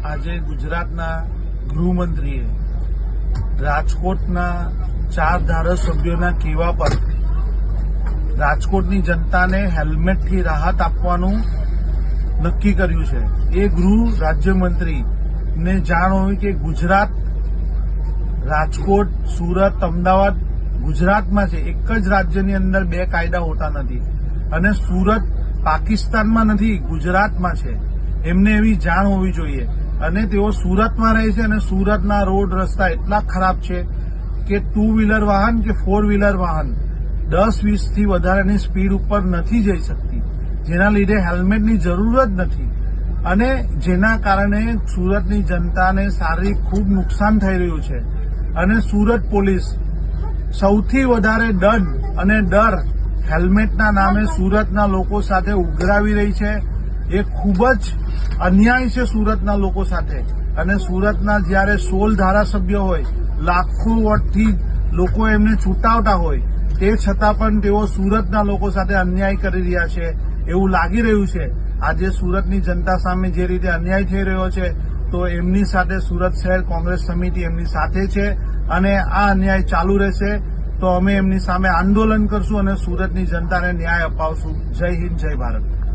આજે ગુજરાતના ગૃહમંત્રીએ રાજકોટના 4 ધારાસભ્યોના કહેવા પર રાજકોટની જનતાને હેલ્મેટથી રાહત આપવાનું નક્કી કર્યું છે. એ ગૃહ રાજ્યમંત્રીને જાણ હોય કે ગુજરાત, રાજકોટ, સુરત, અમદાવાદ ગુજરાતમાં છે. એક જ રાજ્યની અંદર 2 કાયદા હોતા નથી અને સુરત પાકિસ્તાનમાં નથી, ગુજરાતમાં છે. એમને એવી જાણ હોવી જોઈએ. અને તેઓ સુરતમાં રહે છે અને સુરતના રોડ રસ્તા એટલા ખરાબ છે કે 2 વ્હીલર વાહન કે 4 વ્હીલર વાહન 10-20 થી વધારેની સ્પીડ ઉપર નથી જઈ શકતી, જેના લીધે હેલ્મેટની જરૂર જ નથી અને જેના કારણે સુરતની જનતાને શારીરિક ખૂબ નુકસાન થઈ રહ્યું છે. અને સુરત પોલીસ સૌથી વધારે દંડ અને ડર હેલ્મેટના નામે સુરતના લોકો સાથે ઉઘરાવી રહી છે. એ ખૂબ જ અન્યાય છે સુરતના લોકો સાથે. અને સુરતના જ્યારે 16 ધારાસભ્ય હોય, લાખો વોટથી લોકો એમને ચૂંટાવતા હોય, તે છતાં પણ તેઓ સુરતના લોકો સાથે અન્યાય કરી રહ્યા છે એવું લાગી રહ્યું છે. આજે સુરતની જનતા સામે જે રીતે અન્યાય થઈ રહ્યો છે, તો એમની સાથે સુરત શહેર કોંગ્રેસ સમિતિ એમની સાથે છે અને આ અન્યાય ચાલુ રહેશે તો અમે એમની સામે આંદોલન કરશું અને સુરતની જનતાને ન્યાય અપાવશું. જય હિન્દ, જય ભારત.